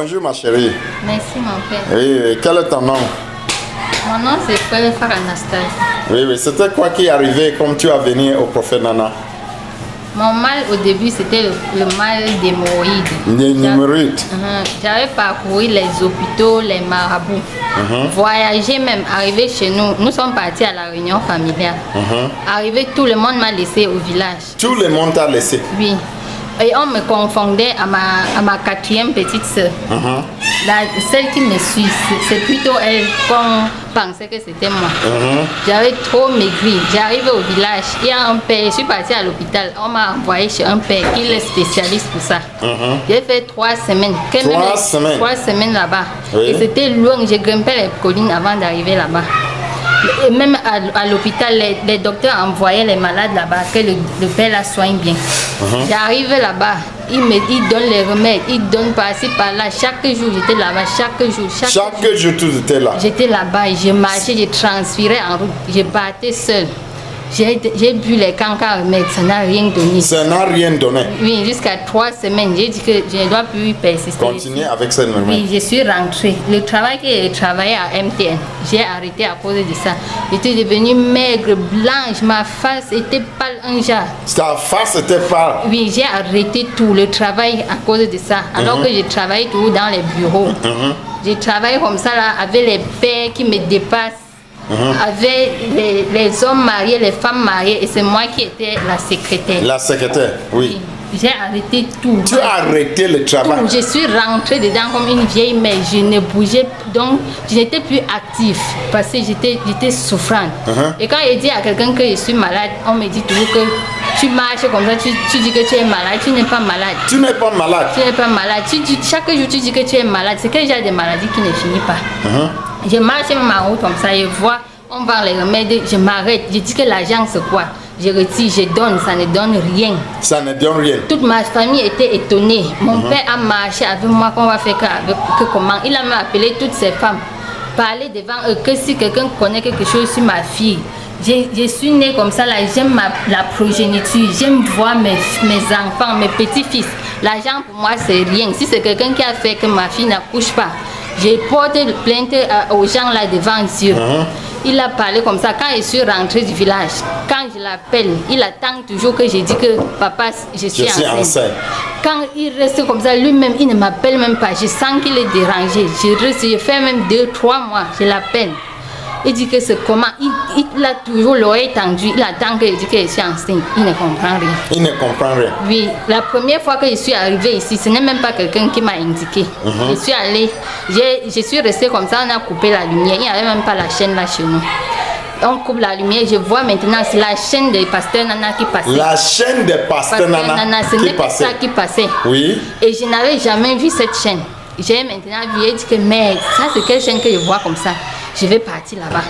Bonjour ma chérie. Merci mon père. Oui, quel est ton nom? Mon nom c'est Frère Anastasie. Oui, c'était quoi qui est arrivé comme tu as venu au prophète Nana? Mon mal au début c'était le mal d'hémorroïdes. L'hémorroïde. J'avais parcouru les hôpitaux, les marabouts, voyagé même, arrivé chez nous. Nous sommes partis à la réunion familiale. Arrivé, tout le monde m'a laissé au village. Tout le monde t'a laissé? Oui. Et on me confondait à ma quatrième petite soeur. Celle qui me suit, c'est plutôt elle qu'on pensait que c'était moi. J'avais trop maigri. J'arrive au village, il y a un père, je suis partie à l'hôpital, on m'a envoyé chez un père qui est spécialiste pour ça. J'ai fait 3 semaines. 3 semaines là-bas. Oui. Et c'était loin, j'ai grimpé les collines avant d'arriver là-bas. Et même à l'hôpital, les docteurs envoyaient les malades là-bas, que le père la soigne bien. J'arrive là-bas, il donne les remèdes, il donne par-ci par-là. Chaque jour, j'étais là-bas, chaque jour, tu étais là? J'étais là-bas, je marchais, je transpirais en route, je battais seule. J'ai bu les cancans remèdes, ça n'a rien donné. Ça n'a rien donné? Oui, jusqu'à 3 semaines, j'ai dit que je ne dois plus persister. Continuer avec cette remède? Oui, je suis rentrée. Le travail que j'ai travaillé à MTN, j'ai arrêté à cause de ça. J'étais devenue maigre, blanche, ma face était pâle un genre. Ta face était pâle? Oui, j'ai arrêté tout le travail à cause de ça. Alors que je travaillais toujours dans les bureaux. Je travaillais comme ça là, avec les pères qui me dépassent. Avec les hommes mariés, les femmes mariées, et c'est moi qui étais la secrétaire. La secrétaire, oui. J'ai arrêté tout. Tu as arrêté le travail? Tout. Je suis rentrée dedans comme une vieille, mais je ne bougeais, donc je n'étais plus active parce que j'étais souffrante. Et quand je dis à quelqu'un que je suis malade, on me dit toujours que tu marches comme ça, tu dis que tu es malade, tu n'es pas malade. Tu n'es pas malade? Tu n'es pas malade. Chaque jour tu dis que tu es malade, c'est que j'ai des maladies qui ne finissent pas. Je marche même en route comme ça, je vois, on vend les remèdes, je m'arrête, je dis que l'argent c'est quoi? Je retire, je donne, ça ne donne rien. Ça ne donne rien. Toute ma famille était étonnée. Mon père a marché avec moi, qu'on va faire que comment? Il a même appelé toutes ces femmes, parler devant eux, que si quelqu'un connaît quelque chose sur ma fille. Je suis née comme ça, là, j'aime la progéniture, j'aime voir mes enfants, mes petits-fils. L'argent pour moi c'est rien. Si c'est quelqu'un qui a fait que ma fille n'accouche pas, j'ai porté plainte aux gens là devant Dieu. Il a parlé comme ça. Quand je suis rentrée du village, quand je l'appelle, il attend toujours que je dise que papa, je suis enceinte. Quand il reste comme ça, lui-même, il ne m'appelle même pas. Je sens qu'il est dérangé. Je fais même 2-3 mois, je l'appelle. Il dit que c'est comment, il a toujours l'oreille tendue, il attend que je dise que je suis enceinte. Il ne comprend rien. Il ne comprend rien? Oui, la première fois que je suis arrivée ici, ce n'est même pas quelqu'un qui m'a indiqué. Je suis allée, je suis restée comme ça, on a coupé la lumière, il n'y avait même pas la chaîne là chez nous. On coupe la lumière, je vois maintenant, c'est la chaîne des pasteurs Nana qui passait. La chaîne des pasteurs Nana ce n'est pas ça qui passait. Oui. Et je n'avais jamais vu cette chaîne. J'ai maintenant vu et dit que mais ça c'est quelle chaîne que je vois comme ça. Je vais partir là-bas.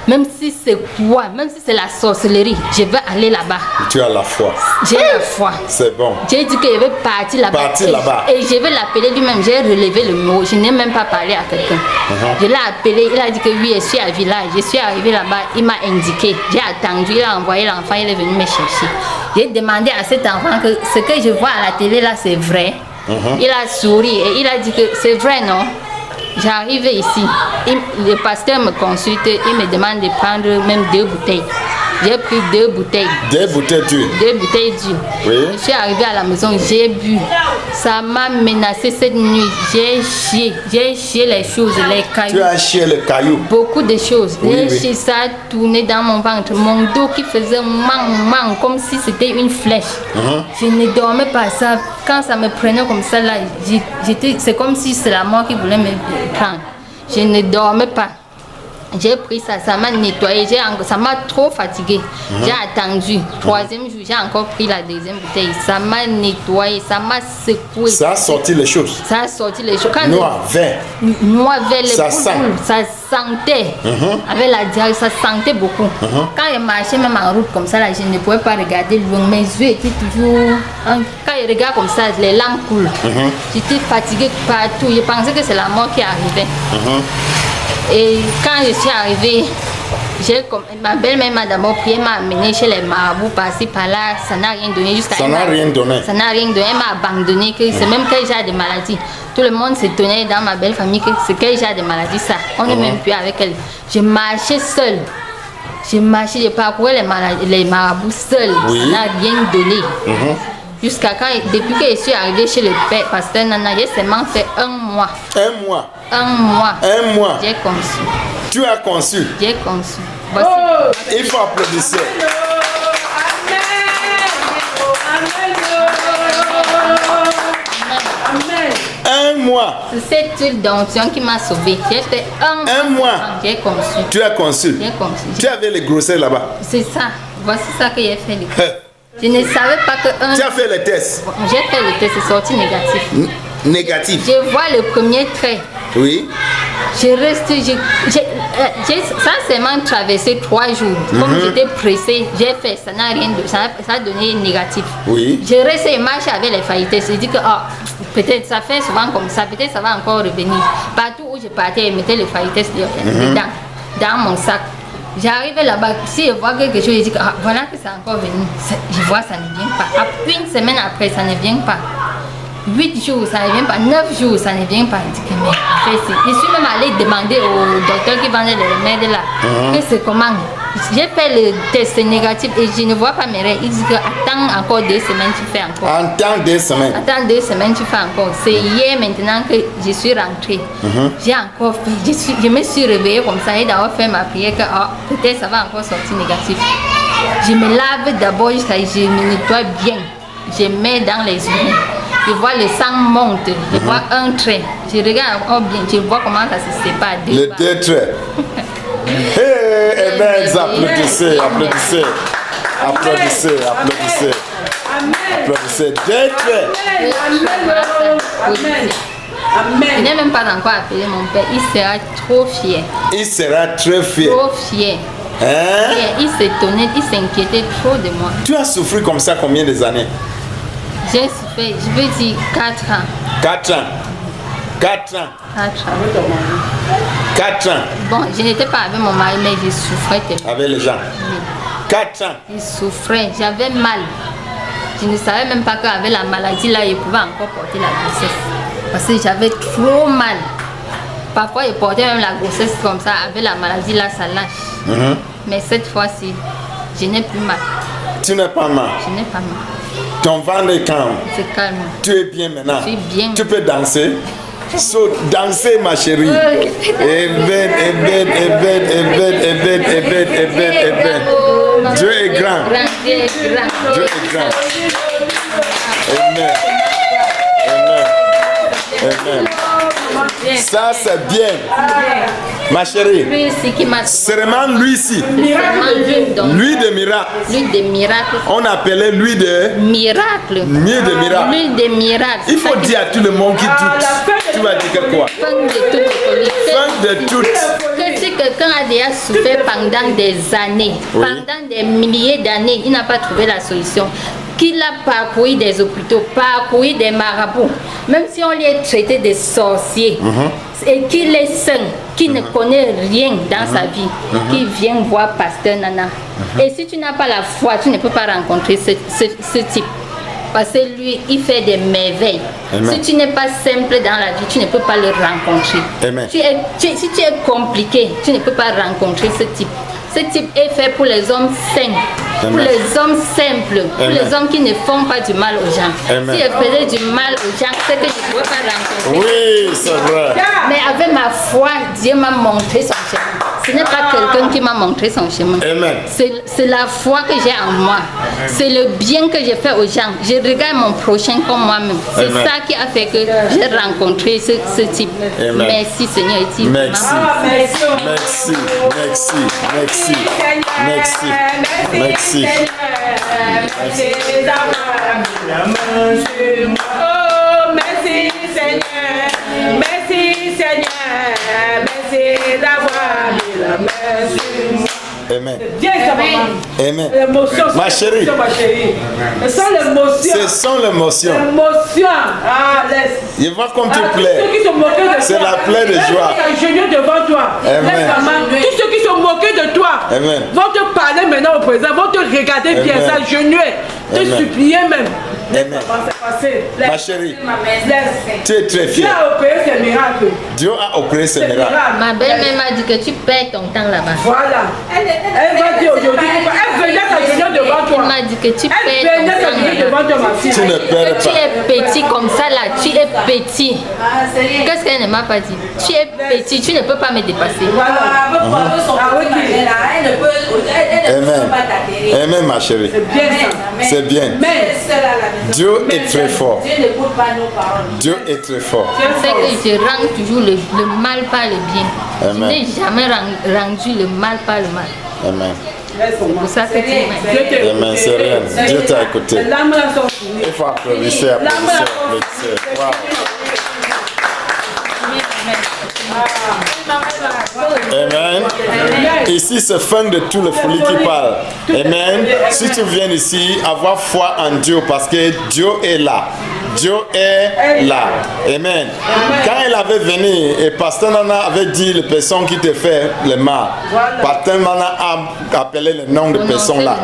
Même si c'est quoi, même si c'est la sorcellerie, je vais aller là-bas. Tu as la foi. J'ai la foi. C'est bon. J'ai dit que je vais partir là-bas. Et je vais l'appeler lui-même. J'ai relevé le mot. Je n'ai même pas parlé à quelqu'un. Je l'ai appelé. Il a dit que oui, je suis à village. Je suis arrivé là-bas. Il m'a indiqué. J'ai attendu. Il a envoyé l'enfant. Il est venu me chercher. J'ai demandé à cet enfant que ce que je vois à la télé là, c'est vrai. Il a souri et il a dit que c'est vrai, non? J'arrive ici, le pasteur me consulte, il me demande de prendre même 2 bouteilles. J'ai pris 2 bouteilles. 2 bouteilles d'huile? 2 bouteilles d'huile. Oui. Je suis arrivée à la maison, j'ai bu. Ça m'a menacé cette nuit. J'ai chié les choses, les cailloux. Tu as chié les cailloux? Beaucoup de choses. J'ai chié, ça a tourné dans mon ventre. Mon dos qui faisait mang, comme si c'était une flèche. Je ne dormais pas ça. Quand ça me prenait comme ça, là, c'est comme si c'est la mort qui voulait me prendre. Je ne dormais pas. J'ai pris ça, ça m'a nettoyé, ça m'a trop fatigué. J'ai attendu. 3e jour, j'ai encore pris la 2e bouteille. Ça m'a nettoyé, ça m'a secoué. Ça a sorti les choses? Ça a sorti les choses. Noir, vert, les boules, ça sentait. Avec la diarrhée, ça sentait beaucoup. Quand je marchais même en route comme ça, là, je ne pouvais pas regarder loin. Mes yeux étaient toujours... Quand je regarde comme ça, les larmes coulent. J'étais fatiguée partout. Je pensais que c'est la mort qui arrivait. Et quand je suis arrivée, ma belle-mère m'a d'abord prié, m'a amené chez les marabouts, par-ci, par-là, ça n'a rien donné. Ça n'a rien donné. Ça n'a rien donné, elle m'a abandonné, c'est même que j'ai des maladies. Tout le monde s'étonnait dans ma belle famille que c'est quel genre de maladie ça. On n'est même plus avec elle. Je marchais seule. Je parcourais les marabouts seule. Oui. Ça n'a rien donné. Jusqu'à quand, depuis que je suis arrivée chez le père pasteur Nana, j'ai seulement fait 1 mois. 1 mois. 1 mois. 1 mois. J'ai conçu. Tu as conçu. J'ai conçu. Voici. Il faut applaudir. Amen. 1 mois. C'est cette huile d'onction qui m'a sauvée. J'ai fait 1 mois. J'ai conçu. Tu as conçu. J'ai conçu. Tu avais les grossesses là-bas. C'est ça. Voici ça que j'ai fait. Je ne savais pas que Tu as fait les tests. J'ai fait le test, c'est sorti négatif. Négatif. Je vois le premier trait. Oui. Je reste, ça a seulement traversé 3 jours. Comme j'étais pressée, j'ai fait, ça n'a rien de, ça a donné négatif. Oui. Je reste et marche avec les failletés. Je dis que peut-être ça fait souvent comme ça, peut-être ça va encore revenir. Partout où je partais, je mettais les failletés dedans, dans mon sac. J'arrive là-bas, si je vois quelque chose, je dis que voilà que c'est encore venu. Je vois ça ne vient pas. Après 1 semaine après, ça ne vient pas. 8 jours, ça ne vient pas. 9 jours, ça ne vient pas. Je dis que mais je suis même allée demander au docteur qui vendait les remèdes là. Que c'est comment. J'ai fait le test négatif et je ne vois pas mes règles. Il dit que attends encore 2 semaines, tu fais encore. Attends 2 semaines. Attends 2 semaines, tu fais encore. C'est hier maintenant que je suis rentrée. J'ai encore fait. Je me suis réveillée comme ça et d'avoir fait ma prière que peut-être ça va encore sortir négatif. Je me lave d'abord jusqu'à je me nettoie bien. Je mets dans les urines. Je vois le sang monte. Je vois un trait. Je regarde encore bien. Je vois comment ça se sépare. Les 2 traits. Amen. Applaudissez, applaudissez. Applaudissez, applaudissez. Applaudissez. 2 traits. Je n'ai même pas encore appelé mon père. Il sera trop fier. Il sera très fier. Trop fier. Hein? Il s'étonnait, il s'inquiétait trop de moi. Tu as souffert comme ça combien d'années? J'ai souffert, je veux dire 4 ans. 4 ans. 4 ans. 4 ans. 4 ans. Bon, je n'étais pas avec mon mari, mais je souffrais tellement. Avec les gens. 4 ans. Je souffrais, j'avais mal. Je ne savais même pas qu'avec la maladie là, je pouvais encore porter la grossesse. Parce que j'avais trop mal. Parfois, je portais même la grossesse comme ça. Avec la maladie là, ça lâche. Mais cette fois-ci, je n'ai plus mal. Tu n'es pas mal. Je n'ai pas mal. Ton ventre est calme. C'est calme. Tu es bien maintenant. Je suis bien. Tu peux danser. Saute, danser ma chérie. Amen, amen, amen, amen, amen, amen, amen, amen. Dieu est grand. Dieu est grand. Dieu est grand. Amen. Amen. Amen. Ça c'est bien. Ma chérie. Lui ici qui m'a Seulement lui ici. L'huile de miracle. L'huile de miracle. On appelait l'huile de Miracle. L'huile de miracle. L'huile de miracle. Il faut dire à tout le monde qui doute. Tu vas dire que quoi? Fin de toute folie. Fin de toute. Que si quelqu'un a déjà souffert pendant des années, pendant des milliers d'années, il n'a pas trouvé la solution. Qu'il a parcouru des hôpitaux, parcouru des marabouts, même si on lui est traité de sorcier, et qu'il est sain, qui ne connaît rien dans sa vie, qui vient voir Pasteur Nana. Et si tu n'as pas la foi, tu ne peux pas rencontrer ce type. Parce que lui, il fait des merveilles. Amen. Si tu n'es pas simple dans la vie, tu ne peux pas le rencontrer. Amen. Si tu es compliqué, tu ne peux pas rencontrer ce type. Ce type est fait pour les hommes sains, pour les hommes simples, pour les hommes qui ne font pas du mal aux gens. Amen. Si je faisais du mal aux gens, c'est que je ne pouvais pas rencontrer. Oui, c'est vrai. Mais avec ma foi, Dieu m'a montré son chemin. Ce n'est pas quelqu'un qui m'a montré son chemin. Amen. C'est la foi que j'ai en moi. C'est le bien que je fais aux gens. Je regarde mon prochain comme moi-même. C'est Amen. ça qui a fait que j'ai rencontré ce type. Amen. Merci Seigneur. Merci. Merci. Merci. Merci. Merci. Merci. Oh, merci Seigneur. Merci Seigneur. Merci d'avoir mis la main sur moi. Amen. Dieu est sa maman. Amen. L'émotion, Ma chérie. ma chérie. Ce sont l'émotion. Ce sont l'émotion. L'émotion. Ah, laisse. Je vois comme tu Ah, tous plais. ceux qui se moquaient de toi. C'est la plaie de joie. Agenouillés devant toi. Amen. Laisse ta main. Tous ceux qui se moquaient de toi Amen. vont te parler maintenant au présent, vont te regarder bien, Amen. s'agenouiller, te Amen. supplier même. Laisse Amen. ta main, Ma chérie, Laisse. tu es très Dieu fière. a opéré ces miracles. Dieu a opéré ce Ces miracle. Ma belle-mère m'a dit que tu perds ton temps là-bas. Voilà. Elle va dire aujourd'hui, elle venait s'agenouiller devant Elle toi. m'a dit que tu Elle perds ton venait temps s'agenouiller là-bas. devant toi, ma fille. Tu ne perds Que tu pas. es petit comme ça là, tu es petit. Qu'est-ce qu'elle ne m'a pas dit? Tu es petit, tu ne peux pas me dépasser. Voilà. Amen. Amen, ma chérie. Bien ça. C'est bien. Mais Dieu est très fort. Dieu est très fort. C'est que je rends toujours le mal par le bien. Amen. Je n'ai jamais rendu le mal par le mal. Amen. laisse C'est pour ça que tu m'as Amen, c'est rien. Dieu t'a écouté. Les larmes là sont finies. Il faut applaudisser, applaudisser, applaudisser. Wow. Amen. Ici, c'est fin de tout le folie qui parle. Amen. Si tu viens ici, avoir foi en Dieu parce que Dieu est là. Dieu est là. Amen. Quand il avait venu et Pasteur Nana avait dit les personnes qui te font le mal, Pasteur Nana a appelé le nom de personnes là.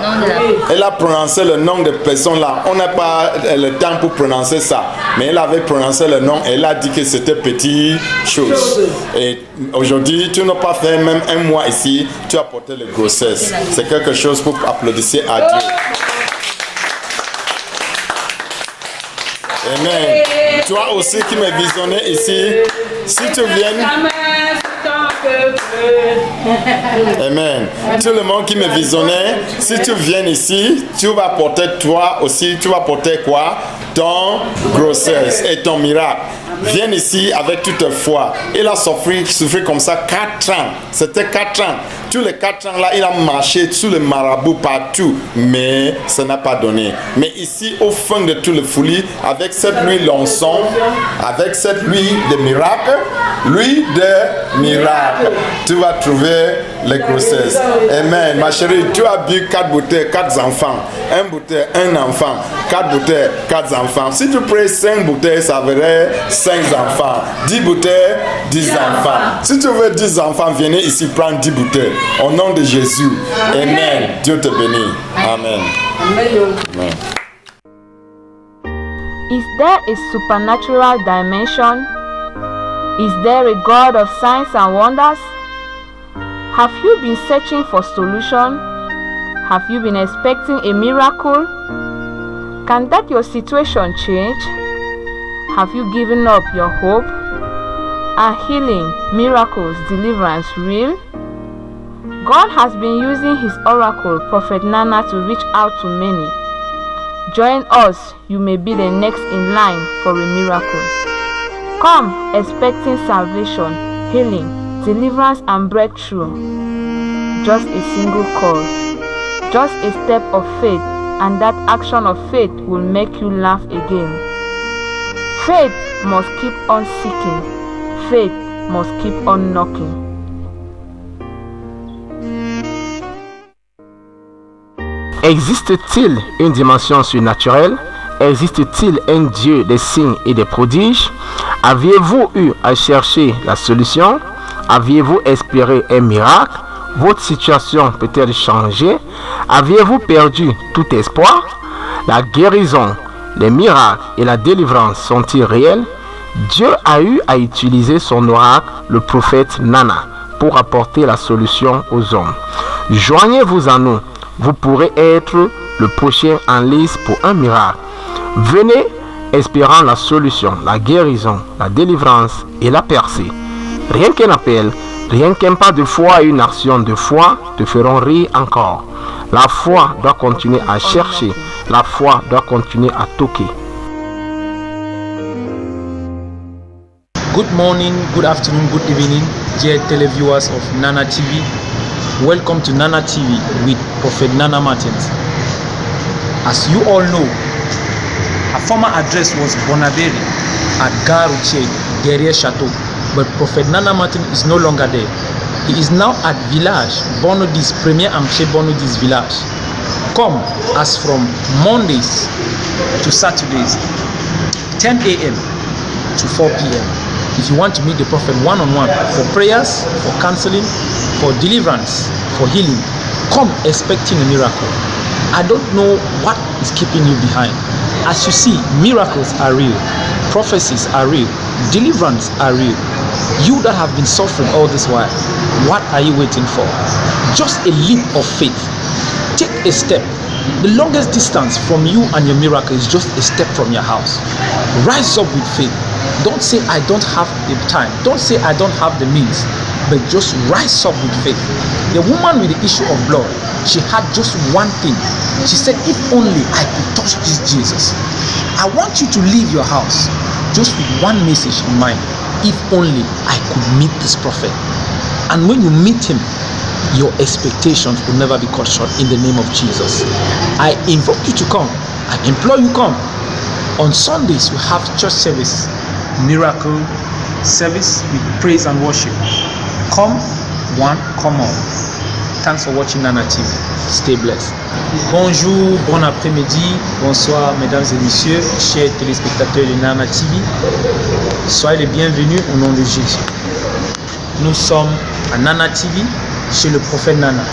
Elle a prononcé le nom de personnes là. On n'a pas le temps pour prononcer ça. Mais elle avait prononcé le nom et elle a dit que c'était petite chose. Et aujourd'hui, tu n'as pas fait même un mois ici, tu as porté la grossesse. C'est quelque chose pour applaudir à Dieu. Amen. Toi aussi qui me visionnais ici, si tu viens. Amen. Tout le monde qui me visionnait, si tu viens ici, tu vas porter toi aussi, tu vas porter quoi? Ton grossesse et ton miracle. Viens ici avec toute foi. Il a souffert comme ça 4 ans. C'était 4 ans. Tous les 4 ans là, il a marché sous le marabout partout. Mais ça n'a pas donné. Mais ici, au fond de tout le folie, avec cette huile l'onçon, avec cette huile de miracle, tu vas trouver les grossesses. Amen. Ma chérie, tu as bu 4 bouteilles, 4 enfants. 1 bouteille, 1 enfant. 4 bouteilles, 4 enfants. Si tu prends 5 bouteilles, ça ferait 5 enfants. 10 bouteilles, 10 enfants. Si tu veux 10 enfants, venez ici prendre 10 bouteilles. Au nom de Jésus. Amen. Dieu te bénit. Amen. Amen. Is there a supernatural dimension? Is there a God of signs and wonders? Have you been searching for solution? Have you been expecting a miracle? Can that your situation change? Have you given up your hope? Are healing, miracles, deliverance real? God has been using his oracle, Prophet Nana, to reach out to many. Join us, you may be the next in line for a miracle. Come expecting salvation, healing, deliverance and breakthrough. Just a single call, just a step of faith, and that action of faith will make you laugh again. Faith must keep on seeking. Faith must keep on knocking. Existe-t-il une dimension surnaturelle? Existe-t-il un Dieu des signes et des prodiges? Aviez-vous eu à chercher la solution? Aviez-vous espéré un miracle? Votre situation peut-elle changer? Aviez-vous perdu tout espoir? La guérison, les miracles et la délivrance sont-ils réels? Dieu a eu à utiliser son oracle, le prophète Nana, pour apporter la solution aux hommes. Joignez-vous à nous. Vous pourrez être le prochain en lice pour un miracle. Venez espérant la solution, la guérison, la délivrance et la percée. Rien qu'un appel, rien qu'un pas de foi et une action de foi te feront rire encore. La foi doit continuer à chercher. La foi doit continuer à toquer. Good morning, good afternoon, good evening, dear televiewers of Nana TV. Welcome to Nana TV with Prophet Nana Martins. As you all know, her former address was Bonaberi at Garuche, Guerrier Chateau, but Prophet Nana Martin is no longer there. He is now at Village, Bonodis, Premier Amche Bonodis Village. Come as from Mondays to Saturdays, 10 a.m. to 4 p.m. If you want to meet the Prophet one-on-one for prayers, for counseling, for deliverance, for healing, come expecting a miracle. I don't know what is keeping you behind. As you see, miracles are real, prophecies are real, deliverance are real. You that have been suffering all this while, what are you waiting for? Just a leap of faith. Take a step. The longest distance from you and your miracle is just a step from your house. Rise up with faith. Don't say, I don't have the time. Don't say, I don't have the means. But just rise up with faith. The woman with the issue of blood, she had just one thing. She said, if only I could touch this Jesus. I want you to leave your house just with one message in mind. If only I could meet this prophet. And when you meet him, your expectations will never be cut short in the name of Jesus. I invoke you to come. I implore you come. On Sundays, we have church service, miracle service with praise and worship. Come one, come all. Thanks for watching Nana TV. Stay blessed. Bonjour, bon après-midi, bonsoir mesdames et messieurs, chers téléspectateurs de Nana TV. Soyez les bienvenus au nom de Jésus. Nous sommes à Nana TV, chez le prophète Nana.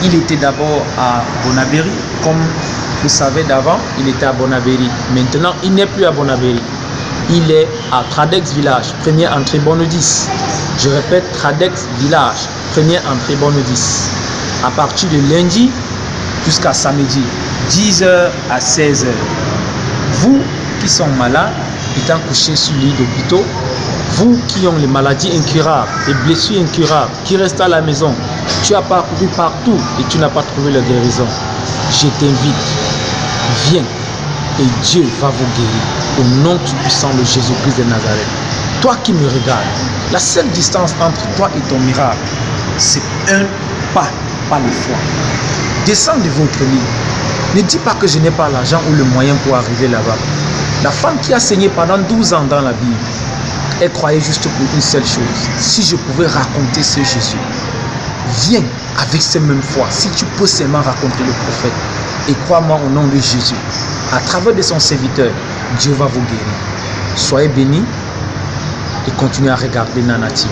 Il était d'abord à Bonabéry, comme vous savez d'avant, il était à Bonabéry. Maintenant, il n'est plus à Bonabéry. Il est à Tradex Village, première entrée Bonne-10. Je répète, Tradex Village, première entrée Bonne-10. À partir de lundi jusqu'à samedi, 10h à 16h. Vous qui sont malades, étant couchés sur l'île d'hôpitaux, vous qui ont les maladies incurables, les blessures incurables, qui restent à la maison, tu as parcouru partout et tu n'as pas trouvé la guérison. Je t'invite, viens et Dieu va vous guérir au nom tout-puissant de Jésus-Christ de Nazareth. Toi qui me regardes, la seule distance entre toi et ton miracle, c'est un pas le foi. Descends de votre lit. Ne dis pas que je n'ai pas l'argent ou le moyen pour arriver là-bas. La femme qui a saigné pendant 12 ans dans la Bible, elle croyait juste pour une seule chose. Si je pouvais raconter ce Jésus, viens avec cette même foi. Si tu peux seulement raconter le prophète, et crois-moi au nom de Jésus, à travers de son serviteur, Dieu va vous guérir. Soyez bénis et continuez à regarder Nana TV.